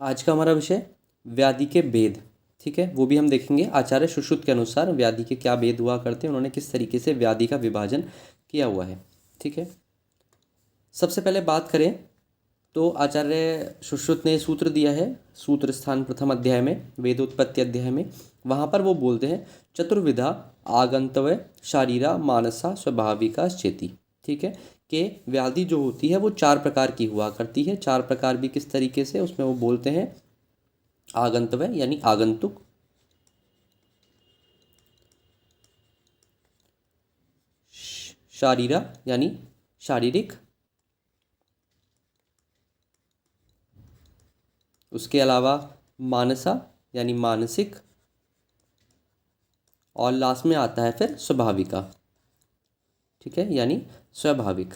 आज का हमारा विषय व्याधि के भेद। ठीक है, वो भी हम देखेंगे आचार्य सुश्रुत के अनुसार व्याधि के क्या भेद हुआ करते हैं, उन्होंने किस तरीके से व्याधि का विभाजन किया हुआ है। ठीक है, सबसे पहले बात करें तो आचार्य सुश्रुत ने सूत्र दिया है, सूत्र स्थान प्रथम अध्याय में, वेदोत्पत्ति अध्याय में। वहाँ पर वो बोलते हैं चतुर्विधा आगंतव्य शारीरा मानसा स्वाभाविका चेती। ठीक है, कि व्याधि जो होती है वो चार प्रकार की हुआ करती है। चार प्रकार भी किस तरीके से, उसमें वो बोलते हैं आगंतव्य यानी आगंतुक, शारीरा यानी शारीरिक, उसके अलावा मानसा यानी मानसिक, और लास्ट में आता है फिर स्वाभाविका। ठीक है, यानी स्वाभाविक।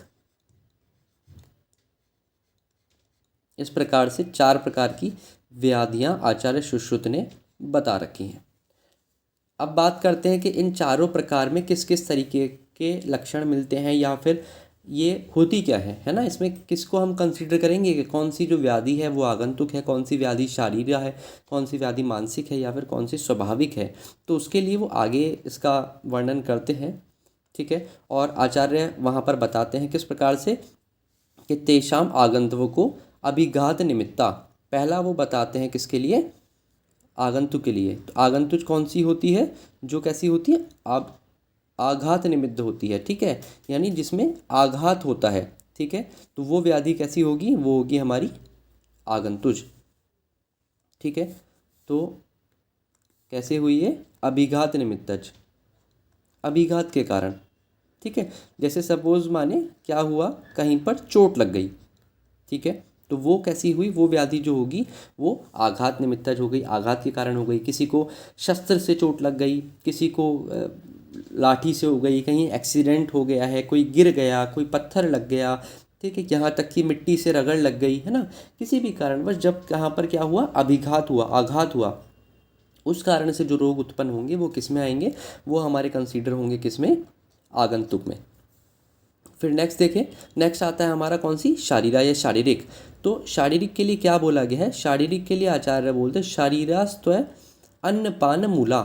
इस प्रकार से चार प्रकार की व्याधियां आचार्य सुश्रुत ने बता रखी हैं। अब बात करते हैं कि इन चारों प्रकार में किस किस तरीके के लक्षण मिलते हैं, या फिर ये होती क्या है ना। इसमें किसको हम कंसीडर करेंगे कि कौन सी जो व्याधि है वो आगंतुक है, कौन सी व्याधि शारीरिक है, कौन सी व्याधि मानसिक है, या फिर कौन सी स्वाभाविक है। तो उसके लिए वो आगे इसका वर्णन करते हैं। ठीक है, और आचार्य वहाँ पर बताते हैं किस प्रकार से कि तेषाम आगंतुकों को अभिघात निमित्ता। पहला वो बताते हैं किसके लिए, आगंतुक के लिए। तो आगंतुक कौन सी होती है, जो कैसी होती है, अब आघात निमित्त होती है। ठीक है, यानी जिसमें आघात होता है। ठीक है, तो वो व्याधि कैसी होगी, वो होगी हमारी आगंतुज। ठीक है, तो कैसे हुई है, अभिघात निमित्तज, अभिघात के कारण। ठीक है, जैसे सपोज माने क्या हुआ, कहीं पर चोट लग गई। ठीक है, तो वो कैसी हुई, वो व्याधि जो होगी वो आघात निमित्तज हो गई, आघात के कारण हो गई। किसी को शस्त्र से चोट लग गई, किसी को लाठी से हो गई, कहीं एक्सीडेंट हो गया है, कोई गिर गया, कोई पत्थर लग गया। ठीक है, यहाँ तक कि मिट्टी से रगड़ लग गई है ना। किसी भी कारणवश जब कहाँ पर क्या हुआ, अभिघात हुआ, आघात हुआ, उस कारण से जो रोग उत्पन्न होंगे वो किस में आएंगे, वो हमारे कंसीडर होंगे किस में, आगंतुक में। फिर नेक्स्ट देखें, नेक्स्ट आता है हमारा कौन सी, शारीरा या शारीरिक। तो शारीरिक के लिए क्या बोला गया है, शारीरिक के लिए आचार्य बोलते हैं शारीरास्त्व अन्नपान मूला।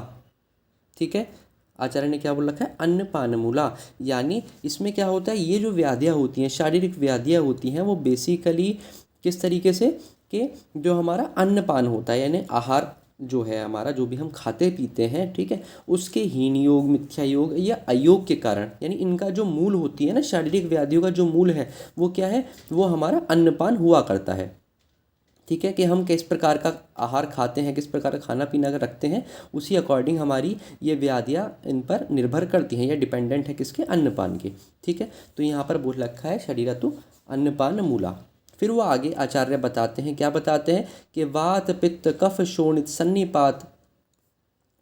ठीक है, आचार्य ने क्या बोल रखा है, अन्नपान मूला। यानी इसमें क्या होता है, ये जो व्याधियाँ होती हैं, शारीरिक व्याधियाँ होती हैं, वो बेसिकली किस तरीके से कि जो हमारा अन्नपान होता है, यानी आहार जो है हमारा, जो भी हम खाते पीते हैं, ठीक है, उसके हीन योग, मिथ्या योग या अयोग के कारण, यानी इनका जो मूल होती है ना, शारीरिक व्याधियों का जो मूल है वो क्या है, वो हमारा अन्नपान हुआ करता है। ठीक है, कि हम किस प्रकार का आहार खाते हैं, किस प्रकार का खाना पीना रखते हैं, उसी अकॉर्डिंग हमारी ये व्याधियाँ इन पर निर्भर करती हैं, या डिपेंडेंट है किसके, अन्नपान के। ठीक है, तो यहाँ पर बोल रखा है शरीरतु अन्नपान मूला। फिर वो आगे आचार्य बताते हैं, क्या बताते हैं कि वात पित्त कफ शोणित सन्निपात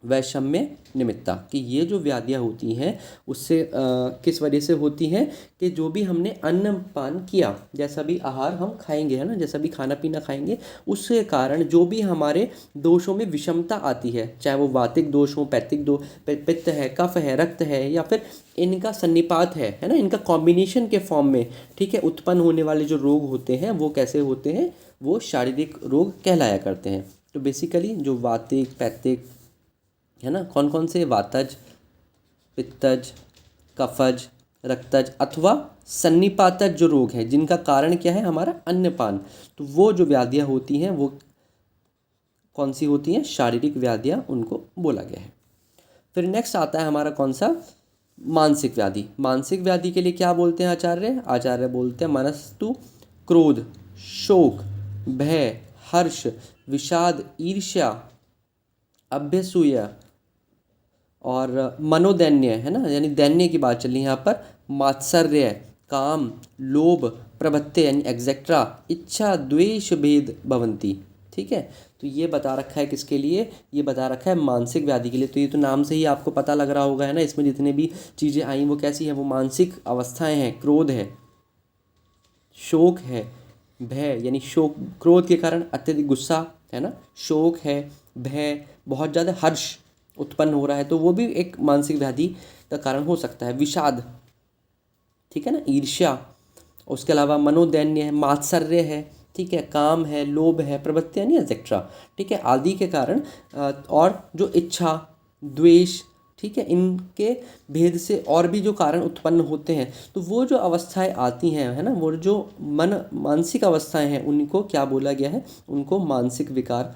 वैषम्य निमित्ता, कि ये जो व्याधियाँ होती हैं उससे किस वजह से होती हैं, कि जो भी हमने अन्न पान किया, जैसा भी आहार हम खाएंगे है ना, जैसा भी खाना पीना खाएंगे, उसके कारण जो भी हमारे दोषों में विषमता आती है, चाहे वो वातिक दोष हो, पित्त है, कफ है, रक्त है, या फिर इनका सन्निपात है ना, इनका कॉम्बिनेशन के फॉर्म में, ठीक है, उत्पन्न होने वाले जो रोग होते हैं वो कैसे होते हैं, वो शारीरिक रोग कहलाया करते हैं। तो बेसिकली जो वातिक, पैतिक है ना, कौन कौन से, वातज, पित्तज, कफज, रक्तज अथवा सन्निपातज जो रोग हैं, जिनका कारण क्या है, हमारा अन्नपान, तो वो जो व्याधियाँ होती हैं वो कौन सी होती हैं, शारीरिक व्याधियाँ उनको बोला गया है। फिर नेक्स्ट आता है हमारा कौन सा, मानसिक व्याधि। मानसिक व्याधि के लिए क्या बोलते हैं आचार्य, आचार्य बोलते हैं मनस्तु क्रोध, शोक, भय, हर्ष, विषाद, ईर्ष्या, अभ्यसूया और मनोदैन्य है ना, यानी दैन्य की बात चल रही है यहाँ पर, मात्सर्य, काम, लोभ, प्रभत्ते यानी एग्जेक्ट्रा, इच्छा, द्वेष, भेद भवंती। ठीक है, तो ये बता रखा है किसके लिए, ये बता रखा है मानसिक व्याधि के लिए। तो ये तो नाम से ही आपको पता लग रहा होगा है ना, इसमें जितने भी चीज़ें आई वो कैसी हैं, वो मानसिक अवस्थाएं हैं। क्रोध है, शोक है, भय यानी शोक, क्रोध के कारण अत्यधिक गुस्सा है ना, शोक है, भय, बहुत ज़्यादा हर्ष उत्पन्न हो रहा है, तो वो भी एक मानसिक व्याधि का कारण हो सकता है। विषाद, ठीक है ना, ईर्ष्या, उसके अलावा मनोदैन्य है, मात्सर्य है, ठीक है, काम है, लोभ है, प्रवृत्तियाँ नहीं, एक्सेट्रा, ठीक है, आदि के कारण और जो इच्छा, द्वेष, ठीक है, इनके भेद से और भी जो कारण उत्पन्न होते हैं, तो वो जो अवस्थाएं आती हैं, है ना, वो जो मानसिक अवस्थाएं हैं, उनको क्या बोला गया है, उनको मानसिक विकार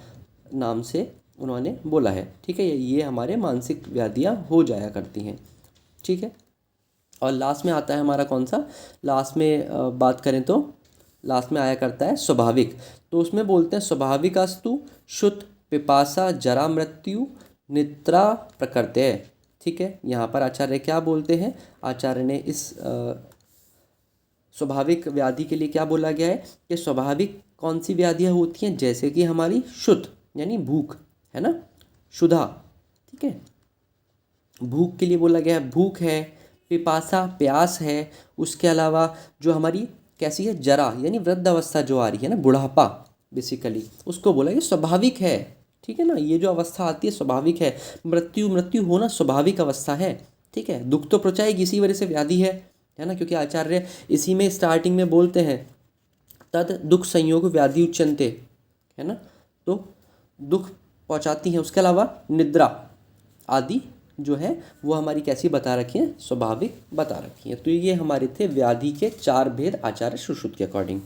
नाम से उन्होंने बोला है। ठीक है, ये हमारे मानसिक व्याधियाँ हो जाया करती हैं। ठीक है, और लास्ट में आता है हमारा कौन सा, लास्ट में बात करें तो लास्ट में आया करता है स्वाभाविक। तो उसमें बोलते हैं स्वाभाविकास्तु शुद्ध पिपासा जरा मृत्यु निद्रा प्रकृत्य। ठीक है, यहाँ पर आचार्य क्या बोलते हैं, आचार्य ने इस स्वाभाविक व्याधि के लिए क्या बोला गया है कि स्वाभाविक कौन सी व्याधियाँ होती हैं, जैसे कि हमारी शुद्ध यानी भूख, है ना, क्षुधा, ठीक है, भूख के लिए बोला गया है, भूख है, पिपासा प्यास है, उसके अलावा जो हमारी कैसी है, जरा यानी वृद्ध अवस्था जो आ रही है ना, बुढ़ापा बेसिकली, उसको बोला गया स्वाभाविक है। ठीक है ना, ये जो अवस्था आती है स्वाभाविक है। मृत्यु होना स्वाभाविक अवस्था है। ठीक है, दुख तो पहुँचाएगी, इसी वजह से व्याधि है ना, क्योंकि आचार्य इसी में स्टार्टिंग में बोलते हैं तद दुख संयोग व्याधि उच्यन्ते, है ना, तो दुख पहुँचाती हैं। उसके अलावा निद्रा आदि जो है वो हमारी कैसी बता रखी है, स्वाभाविक बता रखी है। तो ये हमारे थे व्याधि के 4 भेद आचार्य सुश्रुत के अकॉर्डिंग।